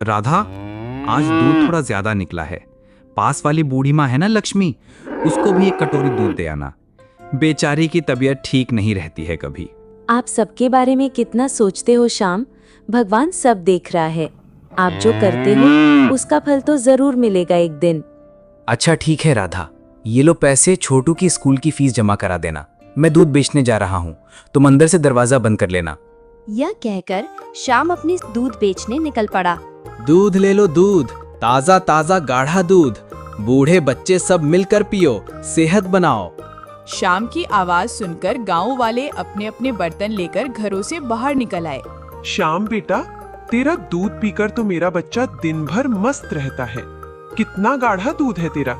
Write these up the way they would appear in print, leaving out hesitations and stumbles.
राधा, आज दूध थोड़ा ज्यादा निकला है। पास वाली बूढ़ी माँ है ना लक्ष्मी, उसको भी एक कटोरी दूध दे आना। बेचारी की तबीयत ठीक नहीं रहती है कभी। आप सबके बारे में कितना सोचते हो श्याम। भगवान सब देख रहा है। आप जो करते हो उसका फल तो जरूर मिलेगा एक दिन। अच्छा ठीक है राधा, ये लो पैसे, छोटू की स्कूल की फीस जमा करा देना। मैं दूध बेचने जा रहा हूँ, तुम अंदर से दरवाजा बंद कर लेना। यह कहकर श्याम अपनी दूध बेचने निकल पड़ा। दूध ले लो दूध, ताजा ताजा गाढ़ा दूध, बूढ़े बच्चे सब मिलकर पियो, सेहत बनाओ। शाम की आवाज सुनकर गांव वाले अपने अपने बर्तन लेकर घरों से बाहर निकल आए। श्याम बेटा, तेरा दूध पीकर तो मेरा बच्चा दिन भर मस्त रहता है। कितना गाढ़ा दूध है तेरा।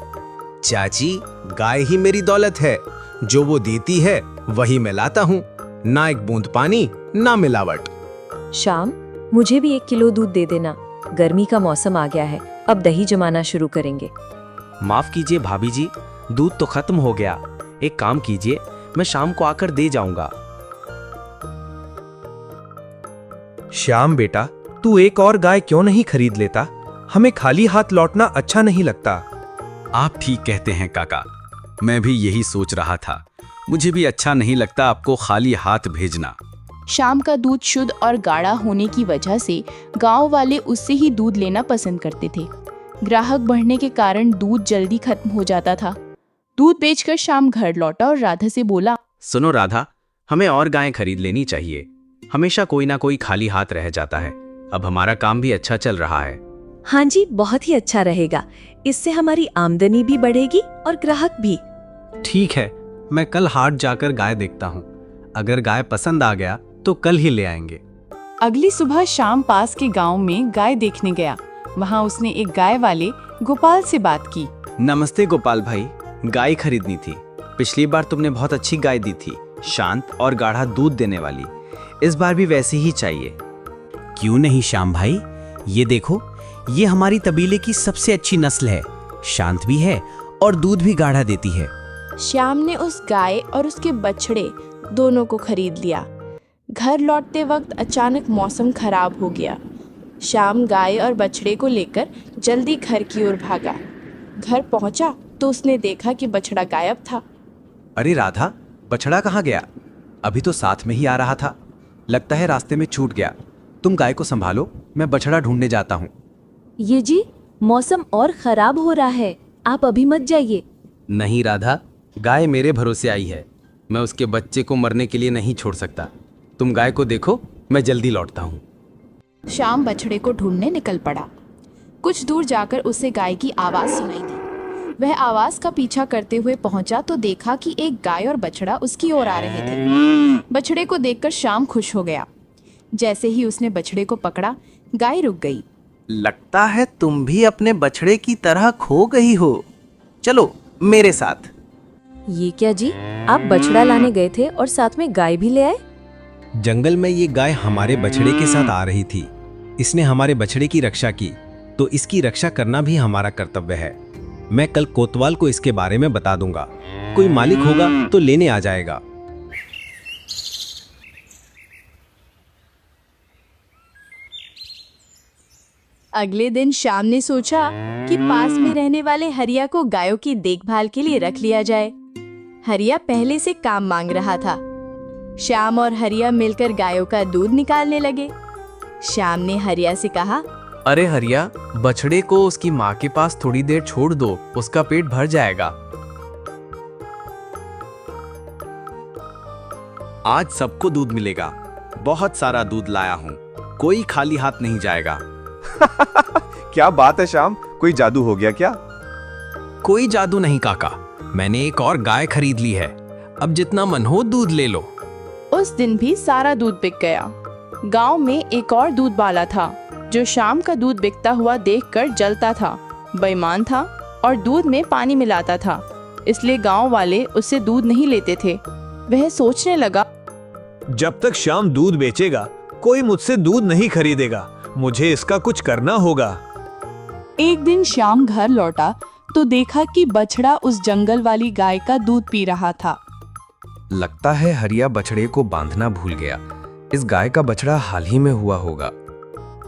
चाची, गाय ही मेरी दौलत है, जो वो देती है वही मैं लाता हूँ। ना एक बूंद पानी, ना मिलावट। श्याम, मुझे भी 1 किलो दूध दे देना। गर्मी का मौसम आ गया है, अब दही जमाना शुरू करेंगे। माफ कीजिए भाभी जी, दूध तो खत्म हो गया। एक काम कीजिए, मैं शाम को आकर दे जाऊंगा। श्याम बेटा, तू एक और गाय क्यों नहीं खरीद लेता? हमें खाली हाथ लौटना अच्छा नहीं लगता। आप ठीक कहते हैं काका, मैं भी यही सोच रहा था। मुझे भी अच्छा नहीं लगता आपको खाली हाथ भेजना। शाम का दूध शुद्ध और गाढ़ा होने की वजह से गांव वाले उससे ही दूध लेना पसंद करते थे। ग्राहक बढ़ने के कारण दूध जल्दी खत्म हो जाता था। दूध बेचकर शाम घर लौटा और राधा से बोला, सुनो राधा, हमें और गायें खरीद लेनी चाहिए। हमेशा कोई ना कोई खाली हाथ रह जाता है। अब हमारा काम भी अच्छा चल रहा है। हाँ जी, बहुत ही अच्छा रहेगा। इससे हमारी आमदनी भी बढ़ेगी और ग्राहक भी। ठीक है, मैं कल हाट जाकर गाय देखता हूँ। अगर गाय पसंद आ गया तो कल ही ले आएंगे। अगली सुबह शाम पास के गांव में गाय देखने गया। वहां उसने एक गाय वाले गोपाल से बात की। नमस्ते गोपाल भाई, गाय खरीदनी थी। पिछली बार तुमने बहुत अच्छी गाय दी थी, शांत और गाढ़ा दूध देने वाली। इस बार भी वैसी ही चाहिए। क्यों नहीं श्याम भाई, ये देखो, ये हमारी तबीले की सबसे अच्छी नस्ल है। शांत भी है और दूध भी गाढ़ा देती है। श्याम ने उस गाय और उसके बछड़े दोनों को खरीद लिया। घर लौटते वक्त अचानक मौसम खराब हो गया। श्याम गाय और बछड़े को लेकर जल्दी घर की ओर भागा। घर पहुंचा तो उसने देखा कि बछड़ा गायब था। अरे राधा, बछड़ा कहाँ गया? अभी तो साथ में ही आ रहा था। लगता है रास्ते में छूट गया। तुम गाय को संभालो, मैं बछड़ा ढूंढने जाता हूँ। ये जी, मौसम और खराब हो रहा है, आप अभी मत जाइए। नहीं राधा, गाय मेरे भरोसे आई है। मैं उसके बच्चे को मरने के लिए नहीं छोड़ सकता। तुम गाय को देखो, मैं जल्दी लौटता हूँ। शाम बछड़े को ढूंढने निकल पड़ा। कुछ दूर जाकर उसे गाय की आवाज सुनाई दी। वह आवाज का पीछा करते हुए पहुंचा तो देखा कि एक गाय और बछड़ा उसकी ओर आ रहे थे। बछड़े को देखकर शाम खुश हो गया। जैसे ही उसने बछड़े को पकड़ा, गाय रुक गई। लगता है तुम भी अपने बछड़े की तरह खो गई हो। चलो मेरे साथ। ये क्या जी, आप बछड़ा लाने गए थे और साथ में गाय भी ले आए? जंगल में ये गाय हमारे बछड़े के साथ आ रही थी। इसने हमारे बछड़े की रक्षा की, तो इसकी रक्षा करना भी हमारा कर्तव्य है। मैं कल कोतवाल को इसके बारे में बता दूंगा। कोई मालिक होगा तो लेने आ जाएगा। अगले दिन शाम ने सोचा कि पास में रहने वाले हरिया को गायों की देखभाल के लिए रख लिया जाए। हरिया पहले से काम मांग रहा था। श्याम और हरिया मिलकर गायों का दूध निकालने लगे। श्याम ने हरिया से कहा, अरे हरिया, बछड़े को उसकी माँ के पास थोड़ी देर छोड़ दो, उसका पेट भर जाएगा। आज सबको दूध मिलेगा। बहुत सारा दूध लाया हूँ, कोई खाली हाथ नहीं जाएगा। क्या बात है श्याम, कोई जादू हो गया क्या? कोई जादू नहीं काका, मैंने एक और गाय खरीद ली है। अब जितना मन हो दूध ले लो। उस दिन भी सारा दूध बिक गया। गांव में एक और दूध वाला था, जो शाम का दूध बिकता हुआ देखकर जलता था, बेईमान था और दूध में पानी मिलाता था। इसलिए गांव वाले उससे दूध नहीं लेते थे। वह सोचने लगा, जब तक श्याम दूध बेचेगा कोई मुझसे दूध नहीं खरीदेगा। मुझे इसका कुछ करना होगा। एक दिन शाम घर लौटा तो देखा कि बछड़ा उस जंगल वाली गाय का दूध पी रहा था। लगता है हरिया बछड़े को बांधना भूल गया। इस गाय का बछड़ा हाल ही में हुआ होगा।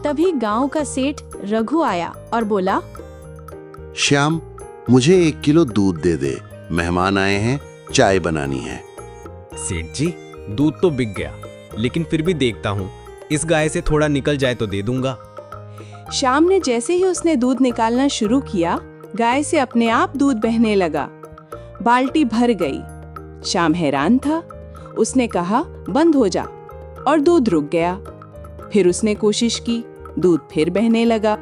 तभी गांव का सेठ रघु आया और बोला, श्याम, मुझे 1 किलो दूध दे दे, मेहमान आए हैं, चाय बनानी है। सेठ जी, दूध तो बिक गया, लेकिन फिर भी देखता हूँ, इस गाय से थोड़ा निकल जाए तो दे दूंगा। श्याम ने जैसे ही उसने दूध निकालना शुरू किया, गाय से अपने आप दूध बहने लगा। बाल्टी भर गई। श्याम हैरान था। उसने कहा, बंद हो जा, और दूध रुक गया। फिर उसने कोशिश की, दूध फिर बहने लगा।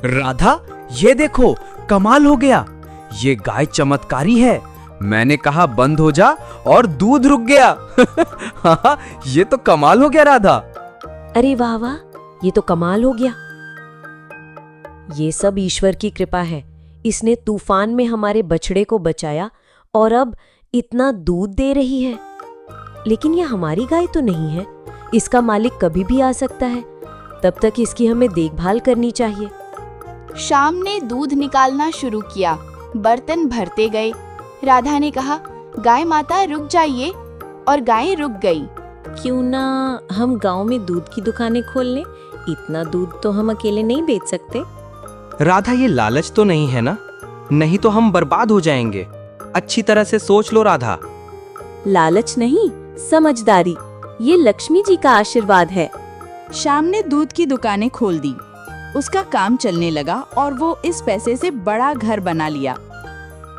राधा, ये देखो, कमाल हो गया। ये गाय चमत्कारी है। मैंने कहा बंद हो जा और दूध रुक गया। हाँ, ये तो कमाल हो गया राधा। अरे वाह वाह, ये तो कमाल हो गया। ये सब ईश्वर की कृपा है। इसने तूफान में हमारे बछड़े को बचाया और अब इतना दूध दे रही है। लेकिन ये हमारी गाय तो नहीं है। इसका मालिक कभी भी आ सकता है। तब तक इसकी हमें देखभाल करनी चाहिए। श्याम ने दूध निकालना शुरू किया। बर्तन भरते गए। राधा ने कहा, गाय माता रुक जाइए, और गाय रुक गई। क्यों ना हम गांव में दूध की दुकानें खोल लें? इतना दूध तो हम अकेले नहीं बेच सकते। राधा, ये लालच तो नहीं है ना? नहीं तो हम बर्बाद हो जाएंगे। अच्छी तरह से सोच लो राधा। लालच नहीं, समझदारी। ये लक्ष्मी जी का आशीर्वाद है। श्याम ने दूध की दुकानें खोल दी। उसका काम चलने लगा और वो इस पैसे से बड़ा घर बना लिया।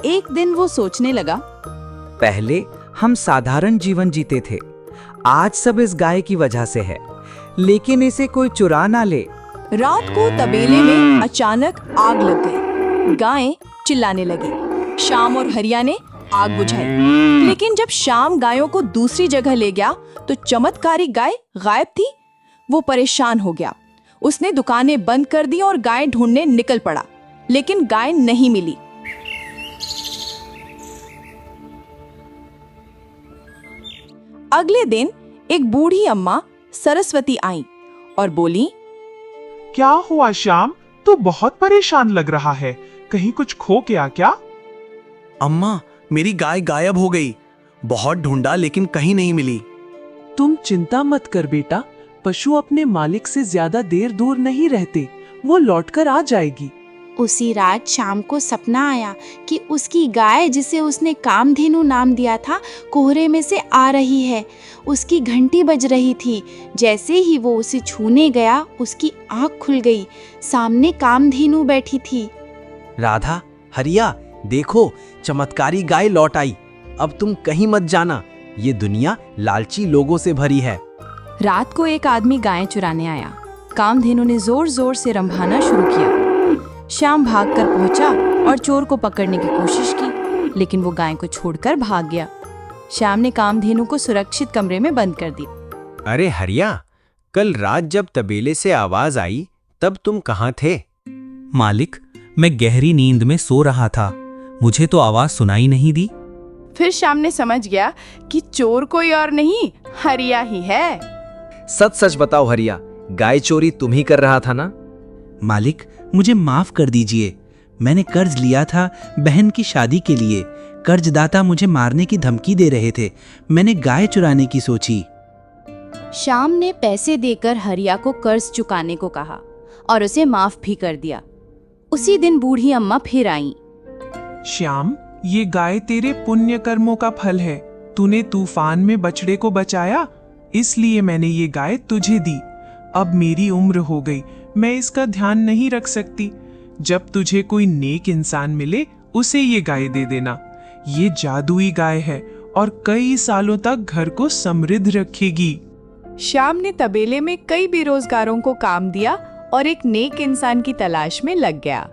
एक दिन वो सोचने लगा, पहले हम साधारण जीवन जीते थे, आज सब इस गाय की वजह से है, लेकिन इसे कोई चुरा ना ले। रात को तबेले में अचानक आग लग गई। गायें चिल्लाने लगी। श्याम और हरिया ने आग बुझाई, लेकिन जब श्याम गायों को दूसरी जगह ले गया तो चमत्कारी गाय गायब थी। वो परेशान हो गया। उसने दुकानें बंद कर दी और गाय ढूंढने निकल पड़ा, लेकिन गाय नहीं मिली। अगले दिन एक बूढ़ी अम्मा सरस्वती आई और बोली, क्या हुआ श्याम, तू बहुत परेशान लग रहा है, कहीं कुछ खो गया क्या? अम्मा, मेरी गाय गायब हो गई। बहुत ढूंढा लेकिन कहीं नहीं मिली। तुम चिंता मत कर बेटा, पशु अपने मालिक से ज्यादा देर दूर नहीं रहते, वो लौटकर आ जाएगी। उसी रात श्याम को सपना आया कि उसकी गाय, जिसे उसने कामधेनु नाम दिया था, कोहरे में से आ रही है। उसकी घंटी बज रही थी। जैसे ही वो उसे छूने गया, उसकी आंख खुल गई। सामने कामधेनु बैठी थी। राधा, हरिया, देखो, चमत्कारी गाय लौट आई। अब तुम कहीं मत जाना, ये दुनिया लालची लोगों से भरी है। रात को एक आदमी गायें चुराने आया। कामधेनु ने जोर जोर से रंभाना शुरू किया। श्याम भागकर पहुंचा और चोर को पकड़ने की कोशिश की, लेकिन वो गाय को छोड़कर भाग गया। श्याम ने कामधेनु को सुरक्षित कमरे में बंद कर दिया। अरे हरिया, कल रात जब तबेले से आवाज आई तब तुम कहाँ थे? मालिक, मैं गहरी नींद में सो रहा था, मुझे तो आवाज सुनाई नहीं दी। फिर श्याम ने समझ गया कि चोर कोई और नहीं, हरिया ही है। सच सच बताओ हरिया, गाय चोरी तुम ही कर रहा था ना? मालिक, मुझे माफ कर दीजिए। मैंने कर्ज लिया था बहन की शादी के लिए। कर्जदाता मुझे मारने की धमकी दे रहे थे। मैंने गाय चुराने की सोची। श्याम ने पैसे देकर हरिया को कर्ज चुकाने को कहा और उसे माफ भी कर दिया। उसी दिन बूढ़ी अम्मा फिर आई। श्याम, ये गाय तेरे पुण्य कर्मों का फल है। तूने तूफान में बछड़े को बचाया, इसलिए मैंने ये गाय तुझे दी। अब मेरी उम्र हो गई, मैं इसका ध्यान नहीं रख सकती। जब तुझे कोई नेक इंसान मिले, उसे ये गाय दे देना। ये जादुई गाय है और कई सालों तक घर को समृद्ध रखेगी। श्याम ने तबेले में कई बेरोजगारों को काम दिया और एक नेक इंसान की तलाश में लग गया।